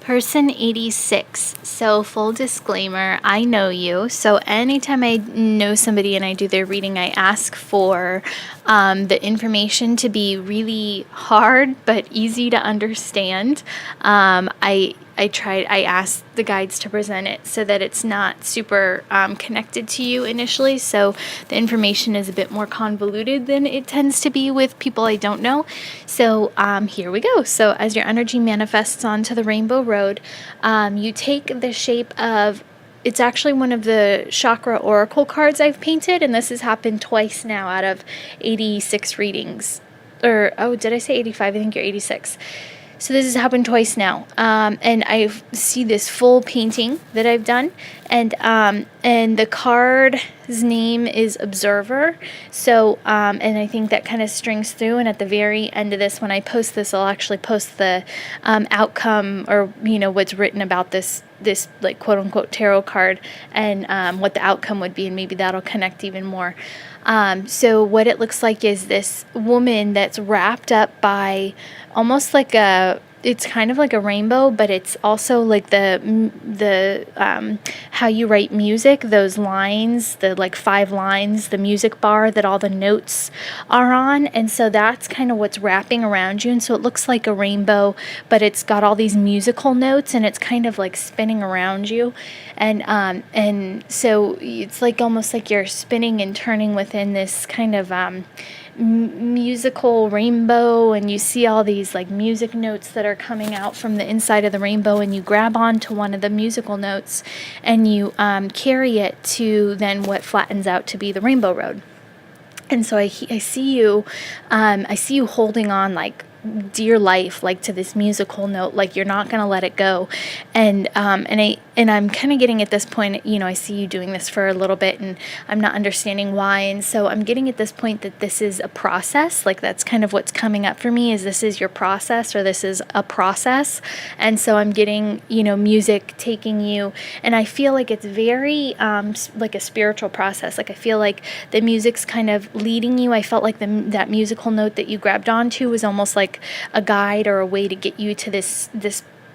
Person 86. So, full disclaimer, I know you. So, anytime I know somebody and I do their reading, I ask for the information to be really hard but easy to understand. I asked the guides to present it so that it's not super connected to you initially. So the information is a bit more convoluted than it tends to be with people I don't know. So here we go. So as your energy manifests onto the rainbow road, you take the shape of, it's actually one of the chakra oracle cards I've painted, and this has happened twice now out of 86 readings. Or, oh, did I say 85? I think you're 86. So this has happened twice now, and I see this full painting that I've done, and the card's name is Observer. So and I think that kind of strings through. And at the very end of this, when I post this, I'll actually post the outcome, or what's written about this like quote unquote tarot card, and what the outcome would be, and maybe that'll connect even more. So what it looks like is this woman that's wrapped up by almost like it's kind of like a rainbow, but it's also like the how you write music, those lines, the like 5 lines, the music bar that all the notes are on. And so that's kind of what's wrapping around you. And so it looks like a rainbow, but it's got all these musical notes, and it's kind of like spinning around you. And so it's like almost like you're spinning and turning within this kind of musical rainbow, and you see all these like music notes that are coming out from the inside of the rainbow, and you grab onto one of the musical notes and you carry it to then what flattens out to be the rainbow road. And so I see you holding on like dear life, like to this musical note, like you're not going to let it go. And I'm kind of getting at this point, I see you doing this for a little bit, and I'm not understanding why. And so I'm getting at this point that this is a process. Like that's kind of what's coming up for me, is this is your process, or this is a process. And so I'm getting, music taking you, and I feel like it's very like a spiritual process. Like I feel like the music's kind of leading you. I felt like that musical note that you grabbed onto was almost like a guide or a way to get you to this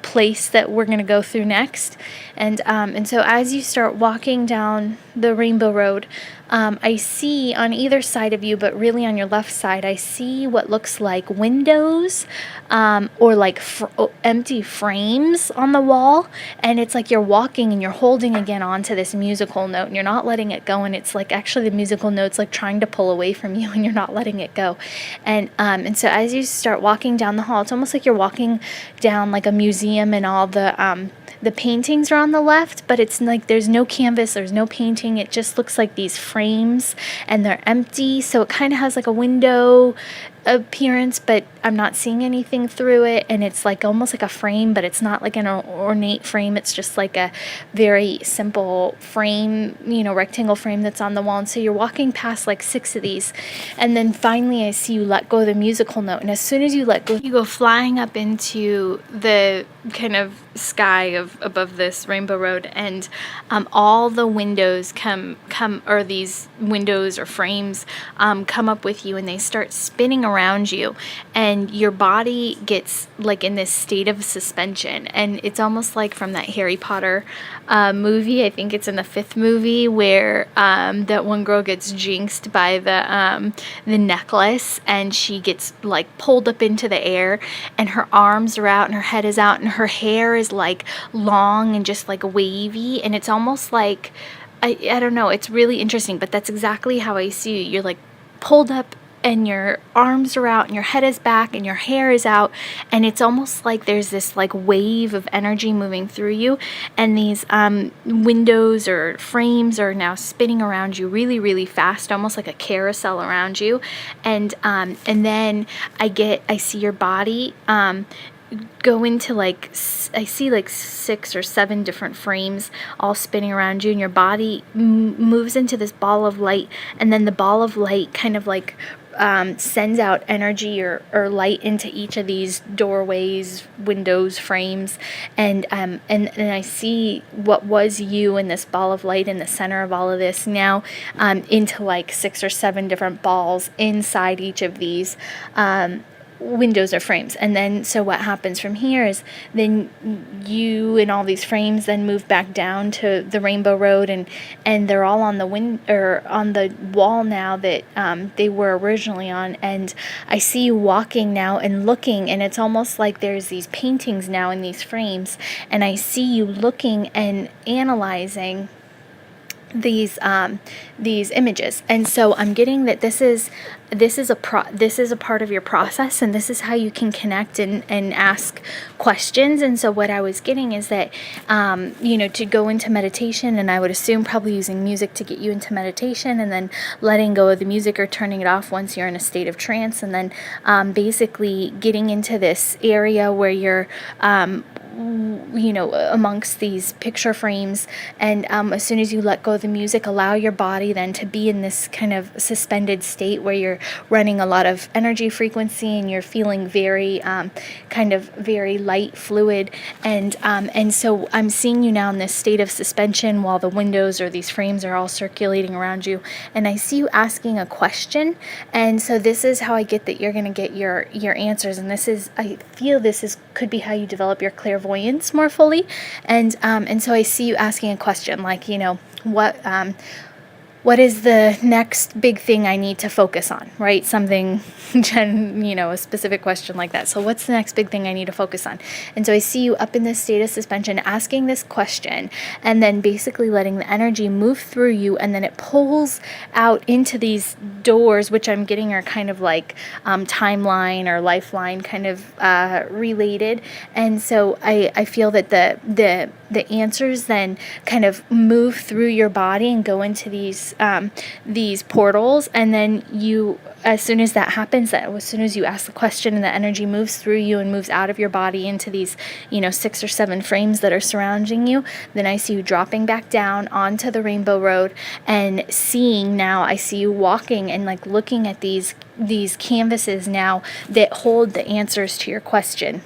place that we're going to go through next. And so as you start walking down the rainbow road, I see on either side of you, but really on your left side, I see what looks like windows, or like empty frames on the wall. And it's like you're walking and you're holding again onto this musical note, and you're not letting it go. And it's like actually the musical note's like trying to pull away from you, and you're not letting it go. And so as you start walking down the hall, it's almost like you're walking down like a museum, and all the paintings are on the left, but it's like there's no canvas, there's no painting. It just looks like these frames, and they're empty. So it kind of has like a window appearance, but I'm not seeing anything through it. And it's like almost like a frame, but it's not like an ornate frame. It's just like a very simple frame, rectangle frame that's on the wall. And so you're walking past like 6 of these, and then finally I see you let go of the musical note. And as soon as you let go, you go flying up into the kind of sky of above this rainbow road, and all the windows come or these windows or frames come up with you, and they start spinning around you, and your body gets like in this state of suspension. And it's almost like from that Harry Potter movie, I think it's in the 5th movie, where that one girl gets jinxed by the necklace, and she gets like pulled up into the air, and her arms are out and her head is out, and her hair is like long and just like wavy, and it's almost like I don't know, it's really interesting, but that's exactly how I see you. You're like pulled up, and your arms are out, and your head is back, and your hair is out, and it's almost like there's this like wave of energy moving through you, and these windows or frames are now spinning around you really, really fast, almost like a carousel around you. And then I see your body go into like, I see like 6 or 7 different frames all spinning around you, and your body moves into this ball of light, and then the ball of light kind of like sends out energy or light into each of these doorways, windows, frames, and I see what was you in this ball of light in the center of all of this now into like 6 or 7 different balls inside each of these windows or frames. And then so what happens from here is then you and all these frames then move back down to the Rainbow Road, and they're all on the or on the wall now that they were originally on. And I see you walking now and looking, and it's almost like there's these paintings now in these frames, and I see you looking and analyzing these images. And so I'm getting that this is a part of your process, and this is how you can connect and ask questions. And so what I was getting is that to go into meditation, and I would assume probably using music to get you into meditation, and then letting go of the music or turning it off once you're in a state of trance, and then basically getting into this area where you're amongst these picture frames. And as soon as you let go of the music, allow your body then to be in this kind of suspended state where you're running a lot of energy frequency, and you're feeling very kind of very light, fluid. And so I'm seeing you now in this state of suspension while the windows or these frames are all circulating around you. And I see you asking a question. And so this is how I get that you're going to get your answers. And I feel this could be how you develop your clairvoyance more fully. And so I see you asking a question like, what is the next big thing I need to focus on, right? Something, a specific question like that. So what's the next big thing I need to focus on? And so I see you up in this state of suspension asking this question, and then basically letting the energy move through you, and then it pulls out into these doors, which I'm getting are kind of like timeline or lifeline kind of related. And so I feel that the answers then kind of move through your body and go into these portals. And then as soon as that happens, as soon as you ask the question and the energy moves through you and moves out of your body into these 6 or 7 frames that are surrounding you, then I see you dropping back down onto the Rainbow Road, and I see you walking and like looking at these canvases now that hold the answers to your question.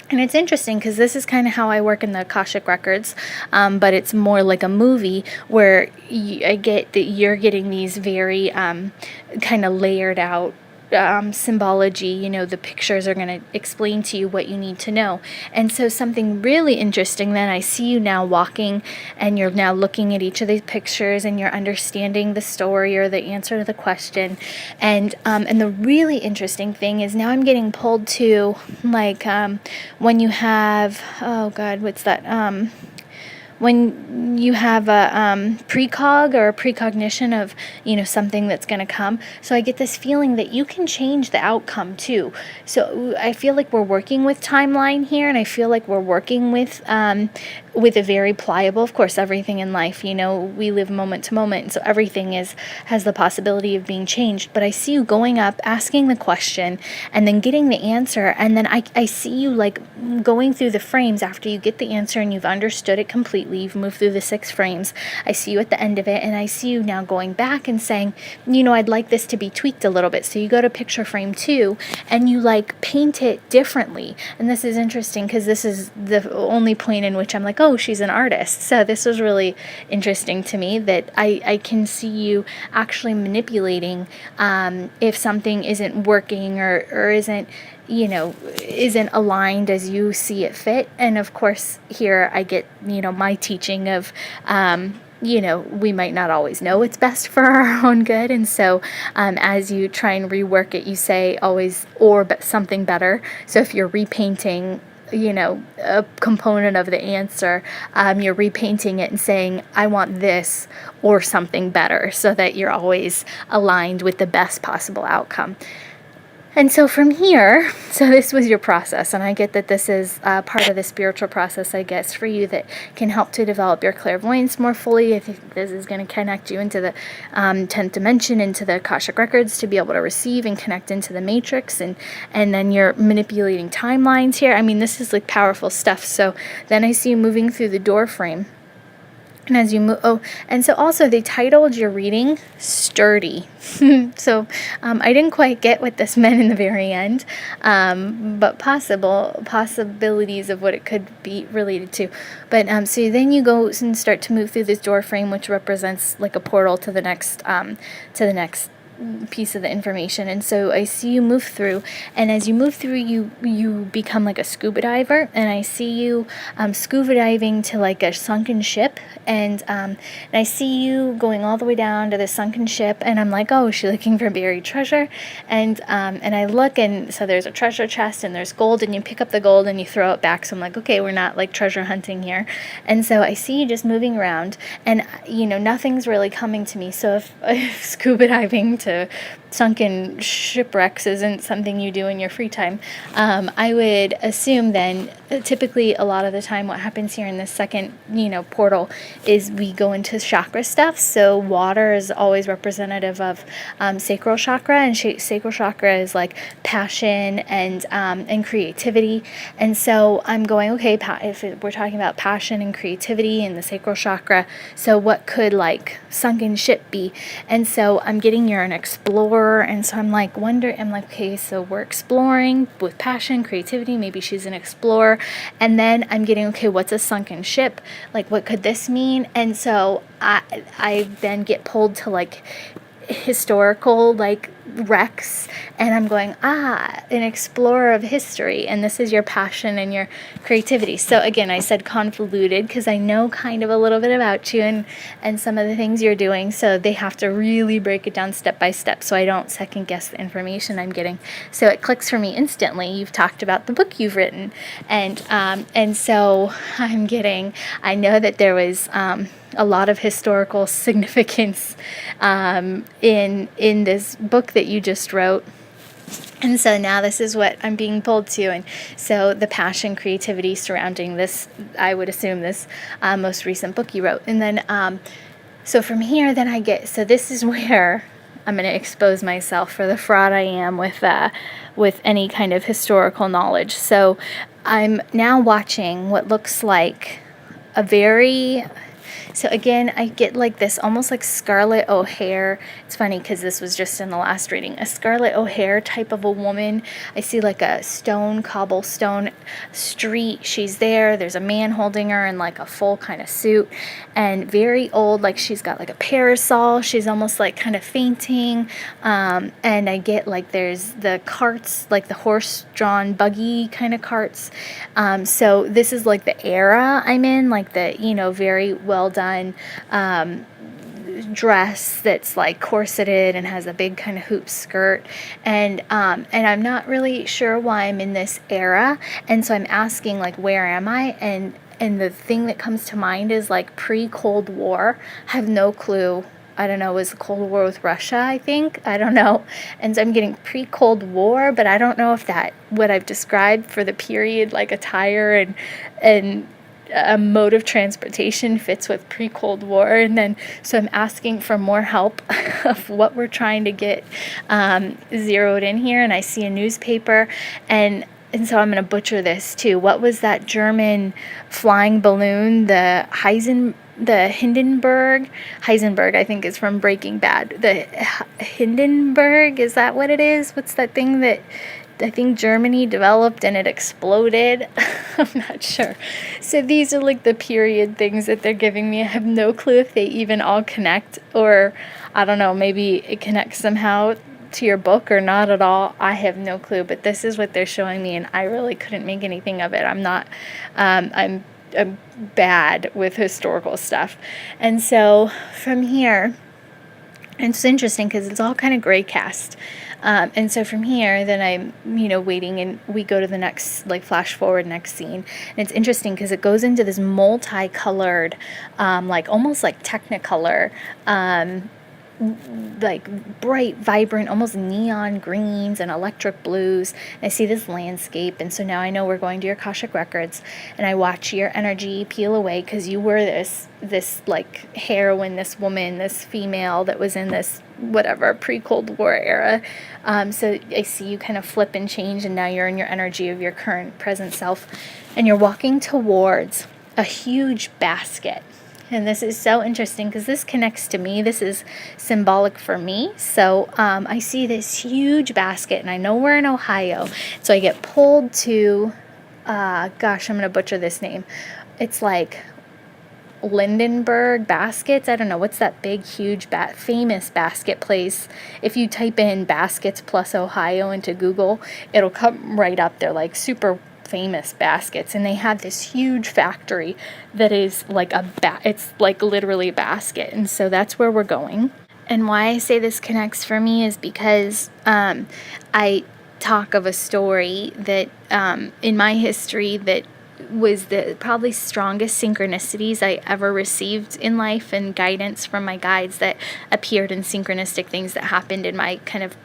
And it's interesting because this is kind of how I work in the Akashic records, but it's more like a movie where I get that you're getting these very kind of layered out symbology. The pictures are going to explain to you what you need to know. And so something really interesting, then I see you now walking, and you're now looking at each of these pictures, and you're understanding the story or the answer to the question. And the really interesting thing is now I'm getting pulled to like when you have, oh God, what's that? When you have a precog or a precognition of something that's going to come. So I get this feeling that you can change the outcome too. So I feel like we're working with timeline here, and I feel like we're working with a very pliable, of course, everything in life, we live moment to moment, so everything has the possibility of being changed. But I see you going up, asking the question, and then getting the answer, and then I see you like going through the frames after you get the answer and you've understood it completely. You've moved through the 6 frames. I see you at the end of it, and I see you now going back and saying, I'd like this to be tweaked a little bit. So you go to picture frame 2, and you like paint it differently. And this is interesting because this is the only point in which I'm like, oh, she's an artist. So this was really interesting to me that I can see you actually manipulating if something isn't working or isn't aligned as you see it fit. And of course here I get my teaching of we might not always know what's best for our own good, and so as you try and rework it, you say always something better. So if you're repainting a component of the answer, you're repainting it and saying, I want this or something better, so that you're always aligned with the best possible outcome. And so from here, so this was your process, and I get that this is part of the spiritual process, I guess, for you that can help to develop your clairvoyance more fully. I think this is going to connect you into the 10th dimension, into the Akashic records, to be able to receive and connect into the matrix, and then you're manipulating timelines here. I mean, this is like powerful stuff. So then I see you moving through the door frame. And as you move, and so also they titled your reading Sturdy. So I didn't quite get what this meant in the very end, but possibilities of what it could be related to. But so then you go and start to move through this door frame, which represents like a portal to the next piece of the information. And so I see you move through, and as you move through, you become like a scuba diver, and I see you scuba diving to like a sunken ship, and I see you going all the way down to the sunken ship, and I'm like, oh, is she looking for buried treasure? And I look, and so there's a treasure chest, and there's gold, and you pick up the gold and you throw it back. So I'm like, okay, we're not like treasure hunting here. And so I see you just moving around, and nothing's really coming to me. So if scuba diving to sunken shipwrecks isn't something you do in your free time, I would assume then typically a lot of the time what happens here in this second portal is we go into chakra stuff. So water is always representative of sacral chakra, and sacral chakra is like passion and creativity. And so I'm going, okay, if we're talking about passion and creativity in the sacral chakra, so what could like sunken ship be? And so I'm getting you're an explorer, and so I'm like, okay, so we're exploring with passion, creativity, maybe she's an explorer. And then I'm getting, okay, what's a sunken ship? Like, what could this mean? And so I then get pulled to like historical like wrecks, and I'm going, an explorer of history, and this is your passion and your creativity. So again, I said convoluted because I know kind of a little bit about you and some of the things you're doing, so they have to really break it down step by step so I don't second guess the information I'm getting. So it clicks for me instantly. You've talked about the book you've written, and so I know that there was a lot of historical significance in this book that you just wrote. And so now this is what I'm being pulled to. And so the passion, creativity surrounding this, I would assume this most recent book you wrote. And then, so from here, then so this is where I'm going to expose myself for the fraud I am with any kind of historical knowledge. So I'm now watching what looks like so again, I get like this almost like Scarlett O'Hara. It's funny because this was just in the last reading. A Scarlett O'Hara type of a woman. I see like a cobblestone street. She's there. There's a man holding her in like a full kind of suit and very old. Like she's got like a parasol. She's almost like kind of fainting. And I get like there's the carts, like the horse-drawn buggy kind of carts. So this is like the era I'm in, like the, very well done dress that's like corseted and has a big kind of hoop skirt, and I'm not really sure why I'm in this era, and so I'm asking like, where am I? And the thing that comes to mind is like pre-Cold War. I have no clue. I don't know, was the Cold War with Russia, I think? I don't know. And so I'm getting pre-Cold War, but I don't know if that, what I've described for the period, like attire and a mode of transportation fits with pre-Cold War. And then, so I'm asking for more help of what we're trying to get zeroed in here. And I see a newspaper, and so I'm going to butcher this too. What was that German flying balloon? The Hindenburg, I think is from Breaking Bad. The Hindenburg, is that what it is? What's that thing that I think Germany developed and it exploded? I'm not sure. So these are like the period things that they're giving me. I have no clue if they even all connect, or I don't know, maybe it connects somehow to your book or not at all. I have no clue, but this is what they're showing me, and I really couldn't make anything of it. I'm not, I'm bad with historical stuff. And so from here, and it's interesting because it's all kind of gray cast. And so from here, then I'm, waiting, and we go to the next, like, flash forward next scene. And it's interesting because it goes into this multicolored, like, almost like Technicolor, like bright, vibrant, almost neon greens and electric blues. And I see this landscape, and so now I know we're going to your Akashic records, and I watch your energy peel away because you were this like heroine, this woman, this female that was in this whatever pre-Cold War era. So I see you kind of flip and change, and now you're in your energy of your current present self, and you're walking towards a huge basket. And this is so interesting because this connects to me. This is symbolic for me. So I see this huge basket, and I know we're in Ohio. So I get pulled to, I'm going to butcher this name. It's like Lindenberg baskets. I don't know, what's that big, huge, famous basket place? If you type in baskets plus Ohio into Google, it'll come right up. They're like super famous baskets, and they have this huge factory that is like it's like literally a basket. And so that's where we're going. And why I say this connects for me is because I talk of a story that in my history that was the probably strongest synchronicities I ever received in life, and guidance from my guides that appeared in synchronistic things that happened in my kind of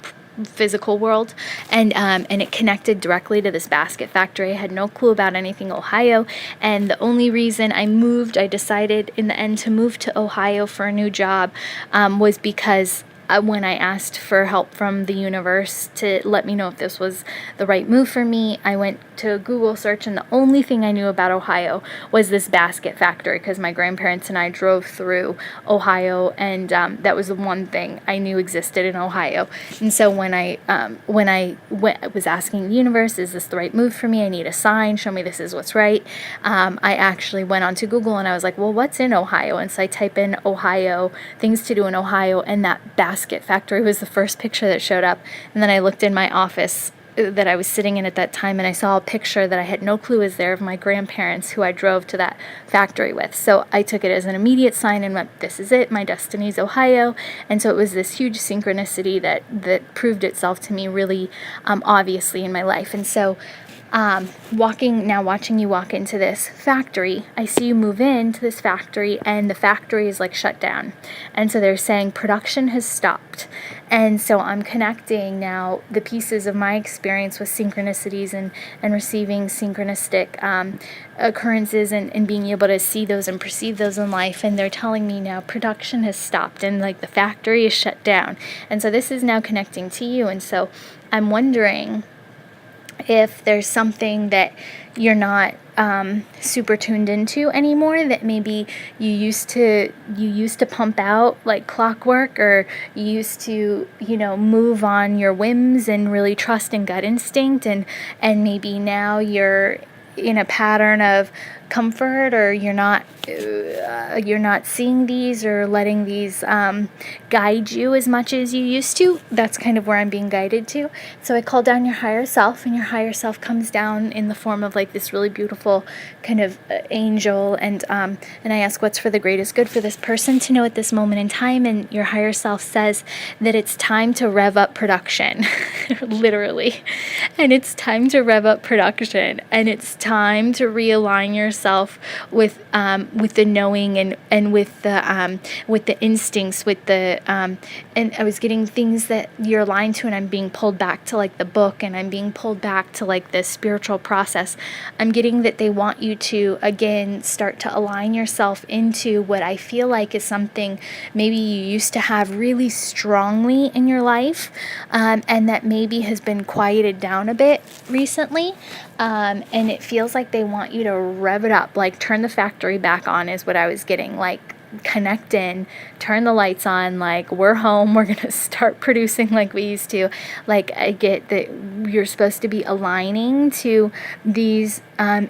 physical world, and it connected directly to this basket factory. I had no clue about anything Ohio, and the only reason I decided in the end to move to Ohio for a new job was because when I asked for help from the universe to let me know if this was the right move for me, I went to a Google search, and the only thing I knew about Ohio was this basket factory, because my grandparents and I drove through Ohio, and that was the one thing I knew existed in Ohio. And so when I was asking the universe, is this the right move for me? I need a sign, show me this is what's right. I actually went onto Google, and I was like, well, what's in Ohio? And so I type in Ohio, things to do in Ohio, and that basket factory was the first picture that showed up. And then I looked in my office that I was sitting in at that time, and I saw a picture that I had no clue was there of my grandparents who I drove to that factory with. So I took it as an immediate sign and went, this is it, my destiny's Ohio. And so it was this huge synchronicity that proved itself to me really obviously in my life. And so watching you walk into this factory, I see you move into this factory, and the factory is like shut down. And so they're saying production has stopped. And so I'm connecting now the pieces of my experience with synchronicities and receiving synchronistic occurrences and being able to see those and perceive those in life. And they're telling me now production has stopped and like the factory is shut down. And so this is now connecting to you. And so I'm wondering if there's something that you're not super tuned into anymore, that maybe you used to pump out like clockwork, or you used to move on your whims and really trust in gut instinct, and maybe now you're in a pattern of comfort, or you're not seeing these or letting these guide you as much as you used to. That's kind of where I'm being guided to. So I call down your higher self, and your higher self comes down in the form of like this really beautiful kind of angel, and I ask what's for the greatest good for this person to know at this moment in time, and your higher self says that it's time to rev up production, literally, and it's time to rev up production, and it's time to realign yourself with the knowing and with the instincts, with the and I was getting things that you're aligned to, and I'm being pulled back to like the book, and I'm being pulled back to like the spiritual process. I'm getting that they want you to again start to align yourself into what I feel like is something maybe you used to have really strongly in your life, and that maybe has been quieted down a bit recently. And it feels like they want you to rev it up, like turn the factory back on is what I was getting, like connect in, turn the lights on, like we're home, we're going to start producing like we used to. Like I get that you're supposed to be aligning to these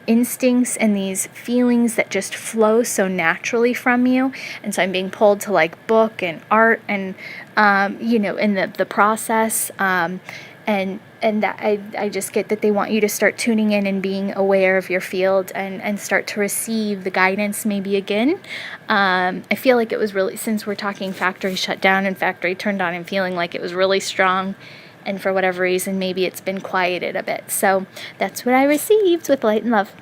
instincts and these feelings that just flow so naturally from you. And so I'm being pulled to like book and art and, in the process, and that I just get that they want you to start tuning in and being aware of your field and start to receive the guidance maybe again. I feel like it was really, since we're talking factory shut down and factory turned on, and feeling like it was really strong, and for whatever reason maybe it's been quieted a bit. So that's what I received with light and love.